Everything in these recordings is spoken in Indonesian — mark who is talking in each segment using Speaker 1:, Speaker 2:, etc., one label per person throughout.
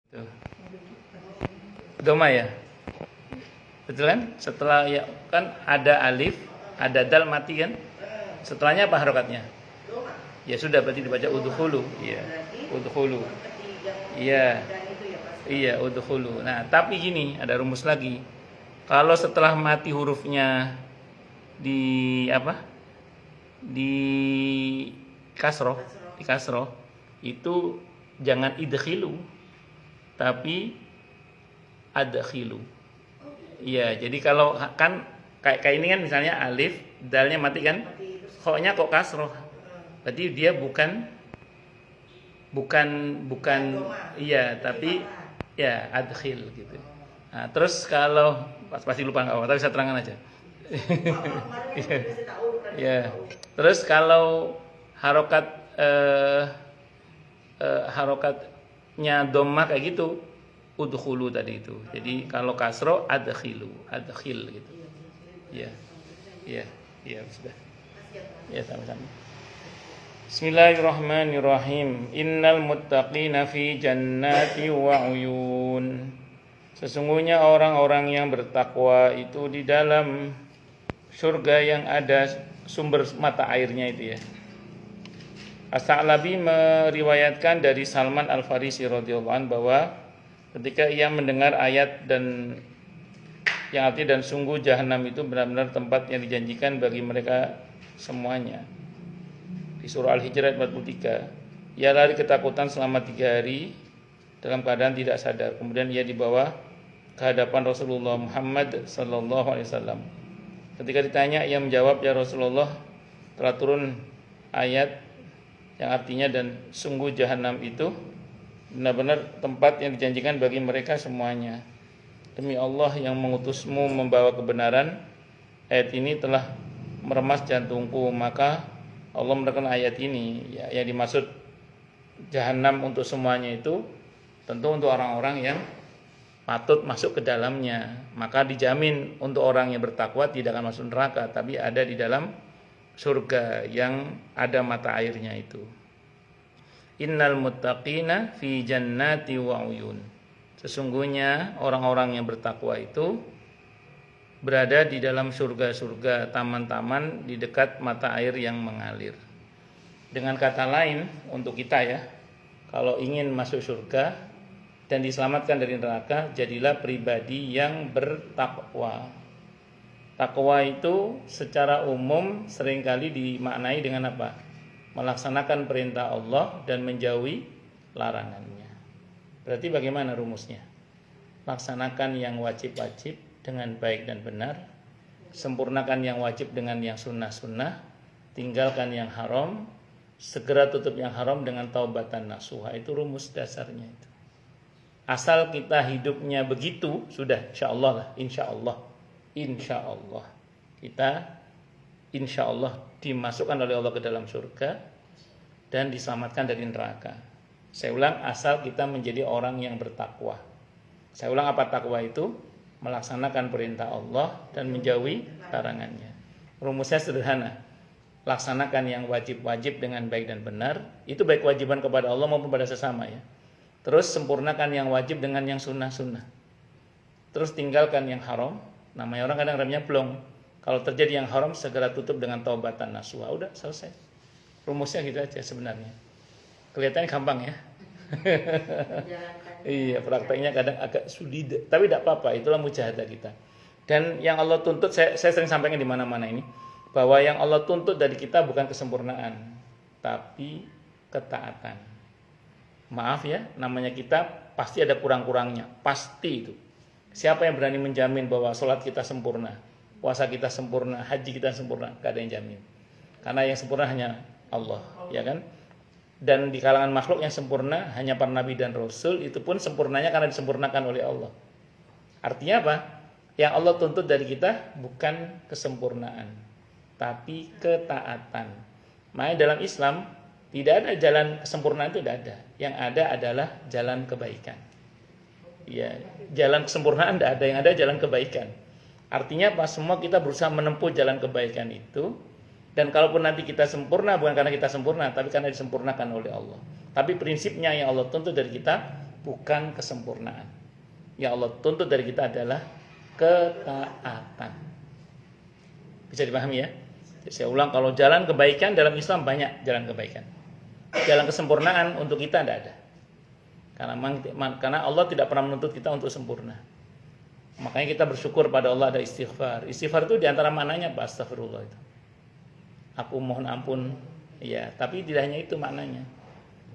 Speaker 1: Tuh. Doma ya? Betul kan? Setelah ya kan ada alif, ada dal mati kan? Setelahnya apa harokatnya? Ya sudah berarti dibaca udkhulu. Iya. Udkhulu. Iya. Iya, udkhulu. Nah, tapi gini, ada rumus lagi. Kalau setelah mati hurufnya di apa? Di kasroh, itu jangan idkhilu, tapi adkhilu. Iya, jadi kalau kan kayak ini kan misalnya alif, dalnya mati kan? Kok-nya kok kasroh. Berarti dia bukan iya, tapi ya adkhil gitu. Nah, terus kalau pasti lupa enggak apa, tapi saya terangkan aja. Ya. Terus kalau harokat harokatnya dhammah kayak gitu, udkhulu tadi itu. Jadi kalau kasro adkhil gitu. Ya. Ya, ya sudah. Ya sama-sama. Bismillahirrahmanirrahim. Innal muttaqina fi jannati wa uyun. Sesungguhnya orang-orang yang bertakwa itu di dalam surga yang ada sumber mata airnya itu ya. As-Sa'labi meriwayatkan dari Salman Al-Farisi radhiyallahu anhu bahwa ketika ia mendengar ayat dan yang artinya dan sungguh jahanam itu benar-benar tempat yang dijanjikan bagi mereka semuanya. Di surah Al-Hijr ayat 43, ia lari ketakutan selama 3 hari dalam keadaan tidak sadar. Kemudian ia dibawa ke hadapan Rasulullah Muhammad sallallahu alaihi wasallam. Ketika ditanya, ia menjawab, "Ya Rasulullah, telah turun ayat yang artinya dan sungguh jahanam itu benar-benar tempat yang dijanjikan bagi mereka semuanya. Demi Allah yang mengutusmu membawa kebenaran, ayat ini telah meremas jantungku." Maka Allah menerangkan ayat ini ya, yang dimaksud jahanam untuk semuanya itu tentu untuk orang-orang yang patut masuk ke dalamnya. Maka dijamin untuk orang yang bertakwa tidak akan masuk neraka, tapi ada di dalam surga yang ada mata airnya itu. Innal muttaqina fi jannati wa uyun. Sesungguhnya orang-orang yang bertakwa itu berada di dalam surga-surga, taman-taman di dekat mata air yang mengalir. Dengan kata lain, untuk kita ya, kalau ingin masuk surga dan diselamatkan dari neraka, jadilah pribadi yang bertakwa. Takwa itu secara umum seringkali dimaknai dengan apa? Melaksanakan perintah Allah dan menjauhi larangannya. Berarti bagaimana rumusnya? Laksanakan yang wajib-wajib dengan baik dan benar, sempurnakan yang wajib dengan yang sunnah-sunnah, tinggalkan yang haram, segera tutup yang haram dengan taubatan nasuha. Itu rumus dasarnya itu. Asal kita hidupnya begitu, sudah insyaallah lah, insyaallah kita insyaallah dimasukkan oleh Allah ke dalam surga dan diselamatkan dari neraka. Saya ulang, asal kita menjadi orang yang bertakwa. Saya ulang, apa takwa itu? Melaksanakan perintah Allah dan menjauhi larangannya. Rumusnya sederhana. Laksanakan yang wajib-wajib dengan baik dan benar. Itu baik kewajiban kepada Allah maupun pada sesama ya. Terus sempurnakan yang wajib dengan yang sunnah-sunnah. Terus tinggalkan yang haram. Namanya orang kadang remnya plong. Kalau terjadi yang haram, segera tutup dengan taubatan nasuha. Udah selesai. Rumusnya gitu aja sebenarnya. Kelihatannya gampang ya. Iya, prakteknya kadang agak sulit, tapi tidak apa-apa, itulah mujahadah kita. Dan yang Allah tuntut, saya sering sampaikan di mana-mana ini, bahwa yang Allah tuntut dari kita bukan kesempurnaan, tapi ketaatan. Maaf ya, namanya kita pasti ada kurang-kurangnya, pasti itu. Siapa yang berani menjamin bahwa sholat kita sempurna, puasa kita sempurna, haji kita sempurna? Gak ada yang jamin. Karena yang sempurna hanya Allah, ya kan? Dan di kalangan makhluk yang sempurna hanya para nabi dan rasul, itu pun sempurnanya karena disempurnakan oleh Allah. Artinya apa? Yang Allah tuntut dari kita bukan kesempurnaan, tapi ketaatan. Makanya dalam Islam tidak ada jalan kesempurnaan, itu tidak ada. Yang ada adalah jalan kebaikan. Ya, jalan kesempurnaan tidak ada, yang ada jalan kebaikan. Artinya apa? Semua kita berusaha menempuh jalan kebaikan itu. Dan kalaupun nanti kita sempurna, bukan karena kita sempurna, tapi karena disempurnakan oleh Allah. Tapi prinsipnya yang Allah tuntut dari kita bukan kesempurnaan. Yang Allah tuntut dari kita adalah ketaatan. Bisa dipahami ya? Jadi saya ulang, kalau jalan kebaikan dalam Islam banyak jalan kebaikan. Jalan kesempurnaan untuk kita tidak ada. Karena Allah tidak pernah menuntut kita untuk sempurna. Makanya kita bersyukur pada Allah ada istighfar. Istighfar itu diantara maknanya apa? Astagfirullah itu. Aku mohon ampun. Ya, tapi tidak hanya itu maknanya.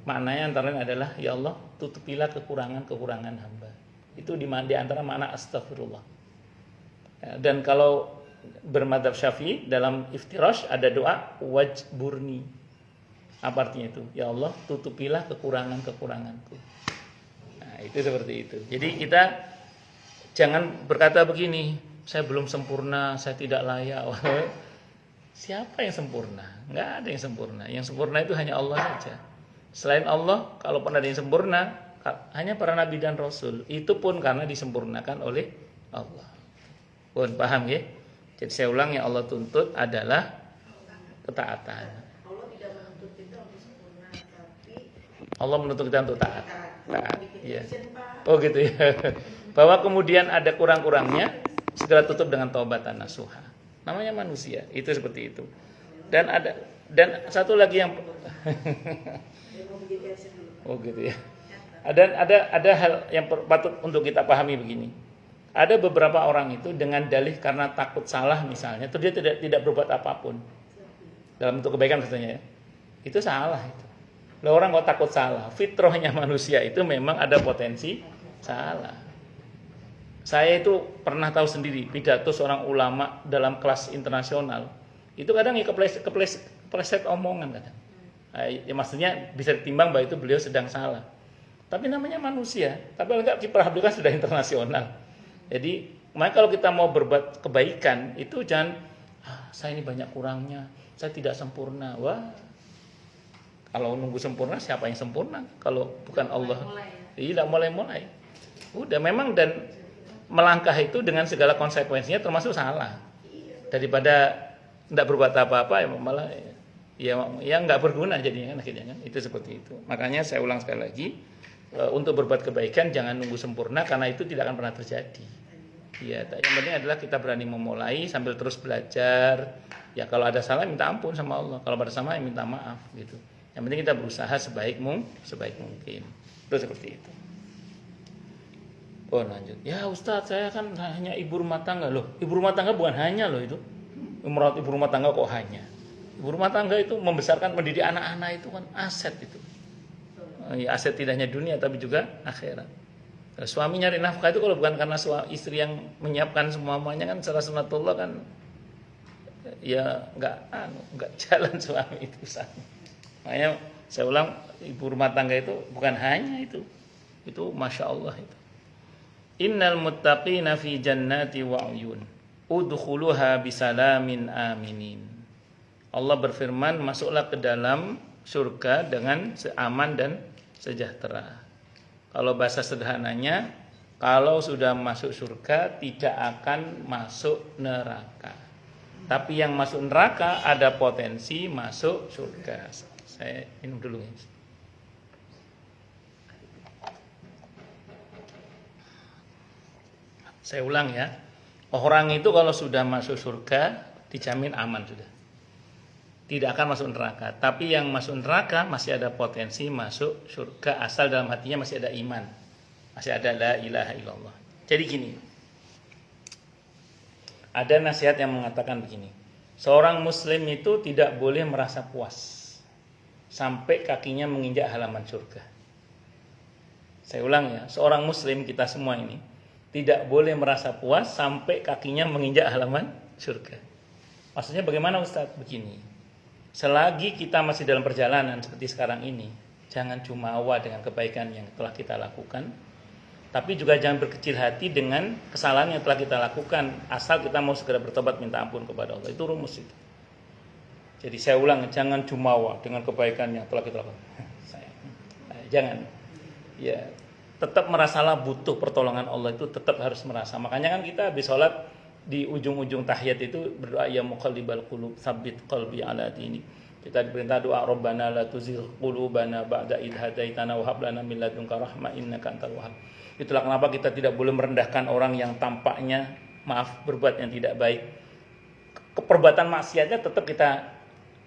Speaker 1: Maknanya antara lain adalah, ya Allah, tutupilah kekurangan-kekurangan hamba. Itu di antara makna astagfirullah. Ya, dan kalau bermadzhab Syafi'i dalam iftirash ada doa wajburni. Apa artinya itu? Ya Allah, tutupilah kekurangan-kekuranganku. Nah, itu seperti itu. Jadi kita jangan berkata begini, saya belum sempurna, saya tidak layak. Siapa yang sempurna? Nggak ada yang sempurna. Yang sempurna itu hanya Allah saja. Selain Allah, kalau pernah ada yang sempurna, hanya para nabi dan rasul. Itu pun karena disempurnakan oleh Allah. Pun paham ya? Jadi saya ulang, yang Allah tuntut adalah ketaatan.
Speaker 2: Allah tidak menuntut kita untuk sempurna, tapi
Speaker 1: Allah menuntut kita untuk taat. Taat. Ya.
Speaker 2: Pak.
Speaker 1: Oh gitu ya. Bahwa kemudian ada kurang-kurangnya, segera tutup dengan taubatan nasuha. Namanya manusia, itu seperti itu. Dan satu lagi yang oh gitu ya. Ada hal yang patut untuk kita pahami begini. Ada beberapa orang itu dengan dalih karena takut salah misalnya, terus dia tidak berbuat apapun. Dalam bentuk kebaikan maksudnya ya. Itu salah itu. Lah orang kok takut salah? Fitrahnya manusia itu memang ada potensi salah. Saya itu pernah tahu sendiri pidato seorang ulama dalam kelas internasional. Itu kadang ya kepleset omongan kadang. Ya maksudnya bisa ditimbang bahwa itu beliau sedang salah. Tapi namanya manusia. Tapi enggak kiprah beliau kan sudah internasional. Jadi, makanya kalau kita mau berbuat kebaikan itu jangan saya ini banyak kurangnya, saya tidak sempurna. Wah. Kalau nunggu sempurna siapa yang sempurna? Kalau bukan Allah. Tidak mulai-mulai. Udah memang, dan melangkah itu dengan segala konsekuensinya termasuk salah. Daripada tidak berbuat apa-apa ya malah ya nggak berguna jadinya kan akhirnya kan. Itu seperti itu. Makanya saya ulang sekali lagi, untuk berbuat kebaikan jangan nunggu sempurna karena itu tidak akan pernah terjadi. Ya, yang penting adalah kita berani memulai sambil terus belajar. Ya kalau ada salah minta ampun sama Allah. Kalau ada salah minta maaf gitu. Yang penting kita berusaha sebaik mungkin. Itu seperti itu. Oh lanjut. Ya Ustadz, saya kan hanya ibu rumah tangga loh. Ibu rumah tangga bukan hanya loh itu. Merawat ibu rumah tangga kok hanya. Ibu rumah tangga itu membesarkan, mendidik anak-anak itu kan aset itu. Ya, aset tidak hanya dunia tapi juga akhirat. Suami nyari nafkah itu kalau bukan karena istri yang menyiapkan semuanya kan secara sunatullah kan ya nggak jalan suami itu sama. Makanya saya ulang, ibu rumah tangga itu bukan hanya itu masya Allah itu. Innal muttaqina fi jannati wa uyun udkhuluha bisalamin aminin. Allah berfirman, masuklah ke dalam surga dengan aman dan sejahtera. Kalau bahasa sederhananya, kalau sudah masuk surga tidak akan masuk neraka. Tapi yang masuk neraka ada potensi masuk surga. Saya minum dulu ya. Saya ulang ya. Orang itu kalau sudah masuk surga dijamin aman sudah. Tidak akan masuk neraka. Tapi yang masuk neraka masih ada potensi masuk surga asal dalam hatinya masih ada iman. Masih ada la ilaha illallah. Jadi gini. Ada nasihat yang mengatakan begini. Seorang muslim itu tidak boleh merasa puas sampai kakinya menginjak halaman surga. Saya ulang ya. Seorang muslim, kita semua ini, tidak boleh merasa puas sampai kakinya menginjak halaman surga. Maksudnya bagaimana Ustadz? Begini. Selagi kita masih dalam perjalanan seperti sekarang ini, jangan jumawa dengan kebaikan yang telah kita lakukan, tapi juga jangan berkecil hati dengan kesalahan yang telah kita lakukan, asal kita mau segera bertobat minta ampun kepada Allah. Itu rumus itu. Jadi saya ulang, jangan jumawa dengan kebaikan yang telah kita lakukan. Jangan. Ya, tetap merasalah butuh pertolongan Allah, itu tetap harus merasa. Makanya kan kita habis sholat di ujung-ujung tahiyat itu berdoa, ya muqallibal qulub tsabbit qalbi ala dini. Kita diperintah doa Rabbana la tuzigh qulubana ba'da idh hadaitana wa hab lana min ladunka rahmah innaka antal wahhab. Itulah kenapa kita tidak boleh merendahkan orang yang tampaknya berbuat yang tidak baik. Perbuatan maksiatnya tetap kita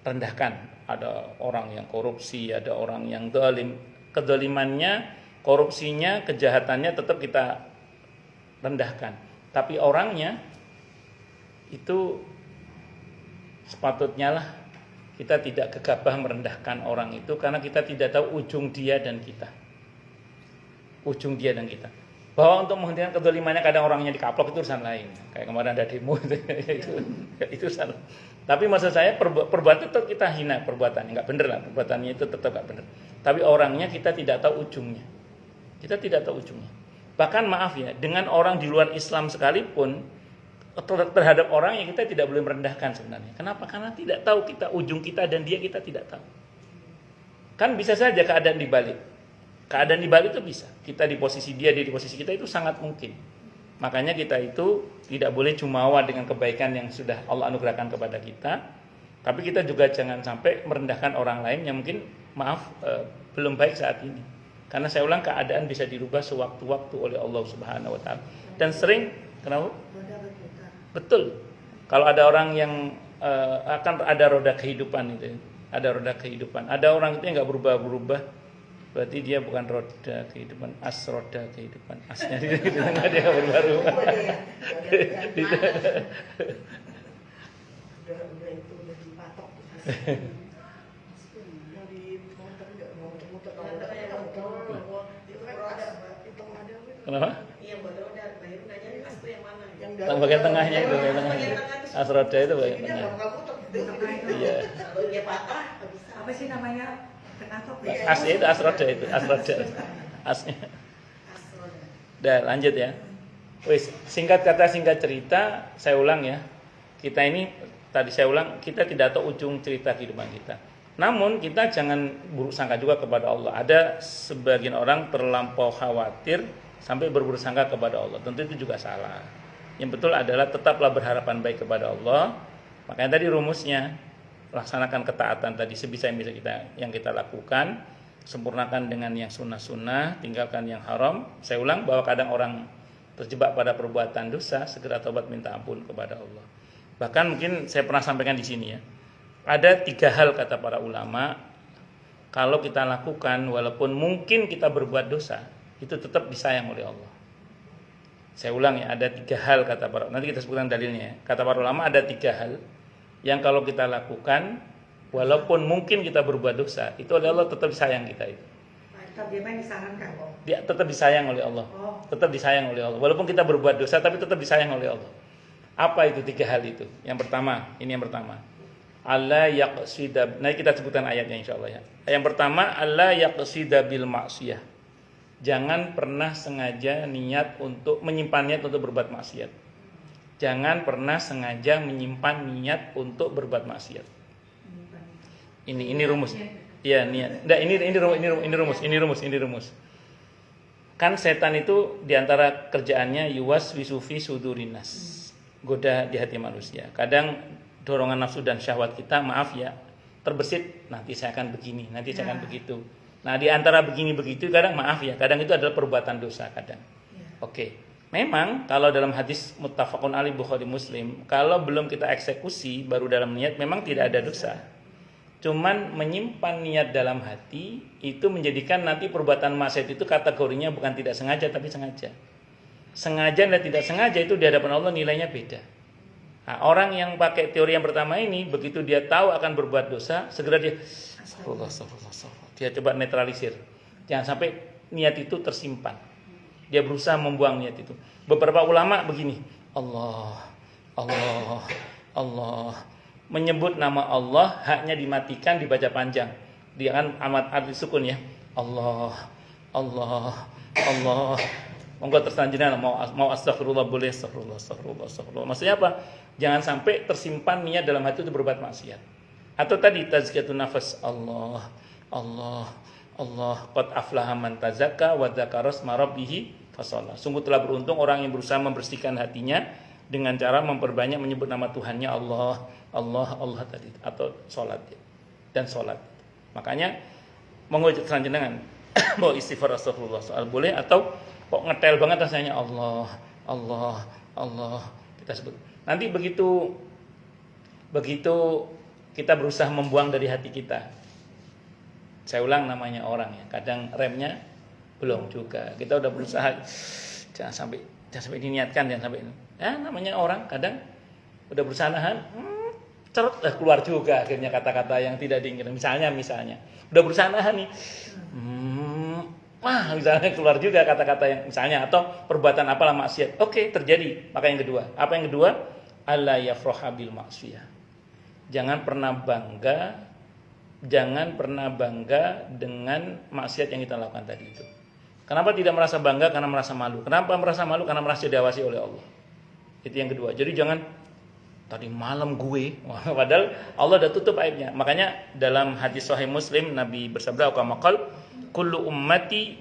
Speaker 1: rendahkan. Ada orang yang korupsi, ada orang yang zalim, kedzalimannya, korupsinya, kejahatannya tetap kita rendahkan. Tapi orangnya itu sepatutnya lah kita tidak gegabah merendahkan orang itu, karena kita tidak tahu ujung dia dan kita. Ujung dia dan kita. Bahwa untuk menghentikan kedzalimannya kadang orangnya dikaplok itu urusan lain. Kayak kemarin ada demo itu salah. Tapi maksud saya perbuatan tetap kita hina perbuatannya, nggak bener lah perbuatannya itu tetap nggak bener. Tapi orangnya kita tidak tahu ujungnya. Kita tidak tahu ujungnya. Bahkan maaf ya, dengan orang di luar Islam sekalipun terhadap orang yang kita tidak boleh merendahkan sebenarnya. Kenapa? Karena tidak tahu kita ujung kita dan dia kita tidak tahu. Kan bisa saja keadaan dibalik. Keadaan dibalik itu bisa. Kita di posisi dia di posisi kita itu sangat mungkin. Makanya kita itu tidak boleh jumawa dengan kebaikan yang sudah Allah anugerahkan kepada kita. Tapi kita juga jangan sampai merendahkan orang lain yang mungkin belum baik saat ini. Karena saya ulang, keadaan bisa dirubah sewaktu-waktu oleh Allah Subhanahu wa taala. Dan sering kenapa? Betul. Kalau ada orang yang akan ada roda kehidupan itu, ada roda kehidupan. Ada orang itu yang nggak berubah-berubah, berarti dia bukan roda kehidupan, as roda kehidupan. Asnya di tengah dia nggak berubah-berubah. Kenapa? Bagian tengahnya itu, bagian tengahnya. Asroda itu bagian tengah. Iya.
Speaker 2: Kalau dia patah,
Speaker 3: Apa sih namanya? Kenapa?
Speaker 1: Asnya itu asroda itu, asroda. Asnya. Udah lanjut ya. Wis, singkat kata singkat cerita, saya ulang ya. Kita ini tadi saya ulang, kita tidak tahu ujung cerita kehidupan kita. Namun kita jangan buruk sangka juga kepada Allah. Ada sebagian orang terlampau khawatir sampai berburuk sangka kepada Allah. Tentu itu juga salah. Yang betul adalah tetaplah berharapan baik kepada Allah. Makanya tadi rumusnya, laksanakan ketaatan tadi sebisa yang bisa kita lakukan, sempurnakan dengan yang sunnah-sunnah, tinggalkan yang haram. Saya ulang bahwa kadang orang terjebak pada perbuatan dosa, segera taubat minta ampun kepada Allah. Bahkan mungkin saya pernah sampaikan di sini ya. Ada 3 hal kata para ulama, kalau kita lakukan walaupun mungkin kita berbuat dosa, itu tetap disayang oleh Allah. Saya ulang ya, ada 3 hal kata para, nanti kita sebutkan dalilnya ya. Kata para ulama ada 3 hal yang kalau kita lakukan walaupun mungkin kita berbuat dosa, itu oleh Allah tetap disayang kita itu.
Speaker 3: Tetap dia main disarankan.
Speaker 1: Dia tetap disayang oleh Allah. Tetap disayang oleh Allah. Walaupun kita berbuat dosa tapi tetap disayang oleh Allah. Apa itu 3 hal itu? Yang pertama, ini yang pertama. Allah yaqsida. Nanti kita sebutkan ayatnya insyaallah ya. Yang pertama, Allah yaqsida bil maksiyah. Jangan pernah sengaja niat untuk menyimpan niat untuk berbuat maksiat. Jangan pernah sengaja menyimpan niat untuk berbuat maksiat. Ini rumus. Iya, niat. Enggak, ini rumus. Kan setan itu diantara kerjaannya yuwas wisufi sudurinas. Goda di hati manusia. Kadang dorongan nafsu dan syahwat kita, maaf ya, terbesit, nanti saya akan begini, nanti saya akan begitu. Nah, di antara begini begitu kadang maaf ya, kadang itu adalah perbuatan dosa kadang. Oke. Memang kalau dalam hadis muttafaqun alaih Bukhari Muslim, kalau belum kita eksekusi baru dalam niat memang tidak ada dosa. Cuman menyimpan niat dalam hati itu menjadikan nanti perbuatan maksiat itu kategorinya bukan tidak sengaja tapi sengaja. Sengaja dan tidak sengaja itu di hadapan Allah nilainya beda. Nah, orang yang pakai teori yang pertama ini, begitu dia tahu akan berbuat dosa, segera dia astagfirullah. Dia coba netralisir. Jangan sampai niat itu tersimpan. Dia berusaha membuang niat itu. Beberapa ulama begini, Allah. Menyebut nama Allah haknya dimatikan, dibaca panjang. Dia kan amat arti sukun ya. Allah. Monggo tersanjina mau astagfirullah boleh, astagfirullah. Maksudnya apa? Jangan sampai tersimpan niat dalam hati itu berbuat maksiat. Atau tadi tazkiyatun nafas, Allah. Qad aflaha man tazakka wa dzakara isma rabbih fasalla. Sungguh telah beruntung orang yang berusaha membersihkan hatinya dengan cara memperbanyak menyebut nama Tuhannya Allah tadi atau salat. dan sholat. Makanya monggo jenengan mau istighfar astagfirullah soal boleh, atau kok ngetel banget rasanya Allah Allah Allah kita sebut. Nanti begitu kita berusaha membuang dari hati kita, saya ulang namanya orang ya, kadang remnya belum juga. Kita udah berusaha jangan sampai diniatkan, jangan sampai namanya orang kadang udah berusaha nahan, cerut keluar juga akhirnya kata-kata yang tidak diinginkan. Misalnya udah berusaha nahan nih, misalnya keluar juga kata-kata yang misalnya, atau perbuatan apalah maksiat. Oke, terjadi. Maka yang kedua, apa yang kedua? Alla yafraha bil maksiyah. Jangan pernah bangga dengan maksiat yang kita lakukan tadi itu. Kenapa tidak merasa bangga? Karena merasa malu. Kenapa merasa malu? Karena merasa diawasi oleh Allah. Itu yang kedua. Jadi jangan tadi malam gue, padahal Allah udah tutup aibnya. Makanya dalam hadis Sahih Muslim Nabi bersabda, "Qamaqal kullu ummati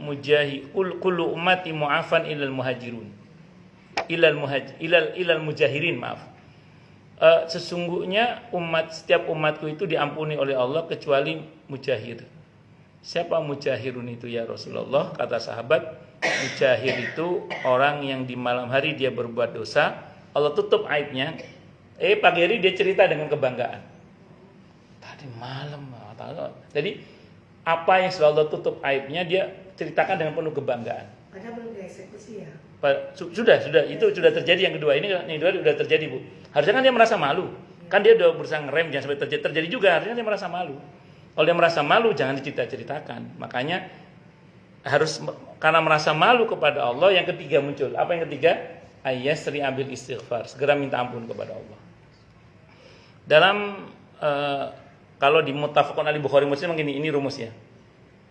Speaker 1: mu'afan ilal muhajirun." Ilal mujahirin, maaf. Sesungguhnya setiap umatku itu diampuni oleh Allah kecuali mujahir. Siapa mujahirun itu ya Rasulullah? Kata sahabat, mujahir itu orang yang di malam hari dia berbuat dosa, Allah tutup aibnya. Pagi hari dia cerita dengan kebanggaan. Tadi malam, jadi apa yang sudah Allah tutup aibnya dia ceritakan dengan penuh kebanggaan.
Speaker 3: Padahal belum dieksekusi ya.
Speaker 1: Sudah itu sudah terjadi. Yang kedua ini sudah terjadi, Bu. Harusnya kan dia merasa malu. Kan dia udah berusaha ngerem jangan sampai terjadi juga. Harusnya dia merasa malu. Kalau dia merasa malu jangan diceritakan. Makanya harus karena merasa malu kepada Allah. Yang ketiga muncul. Apa yang ketiga? Ayyasri abil istighfar. Segera minta ampun kepada Allah. Dalam kalau di Muttafaqun alaih Bukhari Muslim ini rumusnya.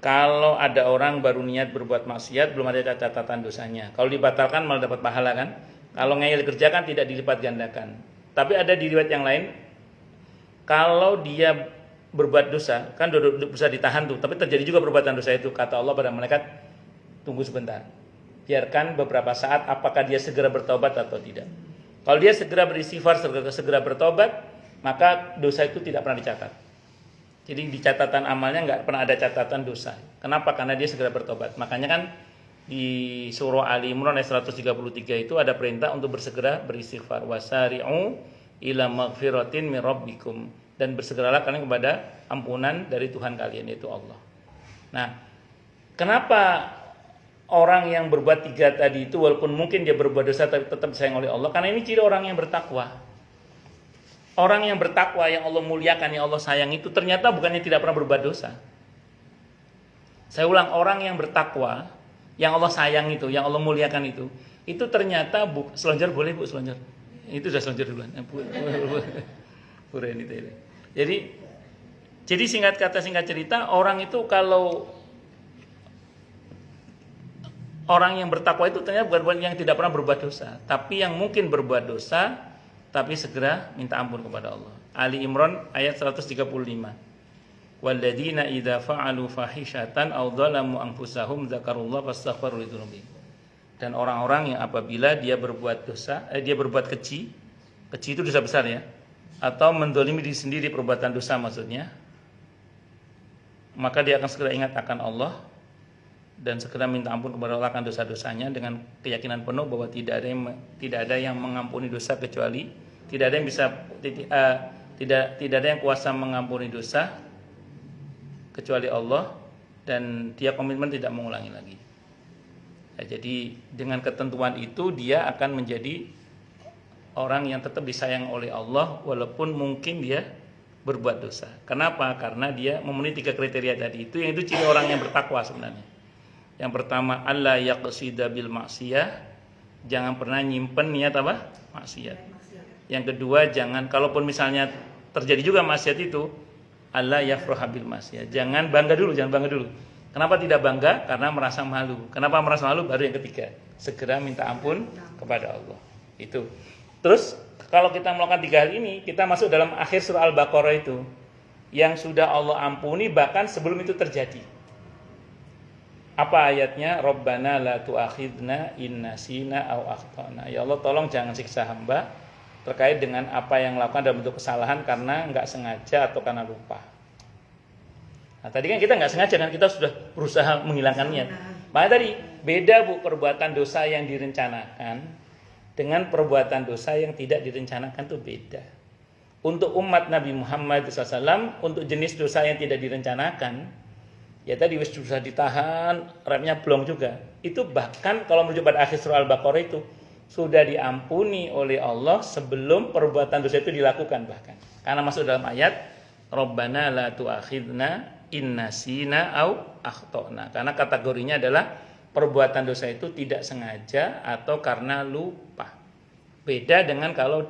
Speaker 1: Kalau ada orang baru niat berbuat maksiat, belum ada catatan dosanya. Kalau dibatalkan malah dapat pahala kan? Kalau ngeyel dikerjakan tidak dilipat gandakan. Tapi ada di riwayat yang lain, kalau dia berbuat dosa, kan bisa ditahan tuh. Tapi terjadi juga perbuatan dosa itu. Kata Allah pada malaikat, tunggu sebentar. Biarkan beberapa saat apakah dia segera bertobat atau tidak. Kalau dia segera beristighfar, segera bertobat, maka dosa itu tidak pernah dicatat. Jadi di catatan amalnya nggak pernah ada catatan dosa. Kenapa? Karena dia segera bertobat. Makanya kan di surah Ali Imran ayat 133 itu ada perintah untuk bersegera beristighfar. Wasari'u ila maghfiratin min rabbikum. Dan bersegeralah kalian kepada ampunan dari Tuhan kalian, yaitu Allah. Nah, kenapa orang yang berbuat tiga tadi itu walaupun mungkin dia berbuat dosa tapi tetap disayang oleh Allah? Karena ini ciri orang yang bertakwa. Orang yang bertakwa, yang Allah muliakan, yang Allah sayang itu ternyata bukannya tidak pernah berbuat dosa. Saya ulang, orang yang bertakwa, yang Allah sayang itu, yang Allah muliakan itu ternyata selonjor boleh Bu, selonjor. Itu sudah selonjor duluan. Jadi singkat cerita, orang itu kalau orang yang bertakwa itu ternyata bukan yang tidak pernah berbuat dosa, tapi yang mungkin berbuat dosa tapi segera minta ampun kepada Allah. Ali Imran ayat 135. Walladzina idza fa'alu fahishatan aw dzalamu anfusahum dzakarullah fastaghfiru lidzunubihim. Dan orang-orang yang apabila dia berbuat dosa, dia berbuat keji itu dosa besar ya, atau mendolimi diri sendiri, perbuatan dosa maksudnya, maka dia akan segera ingat akan Allah dan segera minta ampun kepada Allah akan dosa-dosanya dengan keyakinan penuh bahwa tidak ada yang mengampuni dosa kecuali tidak ada yang kuasa mengampuni dosa kecuali Allah, dan dia komitmen tidak mengulangi lagi. Ya, jadi dengan ketentuan itu dia akan menjadi orang yang tetap disayang oleh Allah walaupun mungkin dia berbuat dosa. Kenapa? Karena dia memenuhi 3 kriteria tadi itu, yang itu ciri orang yang bertakwa sebenarnya. Yang pertama, alla yaqsida bil maksiyah, jangan pernah nyimpen niat apa? Maksiat. Yang kedua, jangan kalaupun misalnya terjadi juga maksiat itu, alla yafraha bil maksiyah, jangan bangga dulu. Kenapa tidak bangga? Karena merasa malu. Kenapa merasa malu? Baru yang ketiga, segera minta ampun kepada Allah. Itu. Terus kalau kita melakukan 3 hal ini, kita masuk dalam akhir surah Al-Baqarah itu, yang sudah Allah ampuni bahkan sebelum itu terjadi. Apa ayatnya? Rabbana la tu'akhidna in nasina aw akhtana. Ya Allah, tolong jangan siksa hamba terkait dengan apa yang lakukan dalam bentuk kesalahan karena enggak sengaja atau karena lupa. Nah, tadi kan kita nggak sengaja kan, kita sudah berusaha menghilangkan niat. Makanya tadi beda Bu perbuatan dosa yang direncanakan dengan perbuatan dosa yang tidak direncanakan tuh beda. Untuk umat Nabi Muhammad SAW, untuk jenis dosa yang tidak direncanakan, ya tadi wis susah ditahan, remnya blong juga. Itu bahkan kalau merujuk pada akhir surah Al-Baqarah itu sudah diampuni oleh Allah sebelum perbuatan dosa itu dilakukan bahkan. Karena masuk dalam ayat Rabbana la tu'akhidna in nasina au akhtana. Karena kategorinya adalah perbuatan dosa itu tidak sengaja atau karena lupa. Beda dengan kalau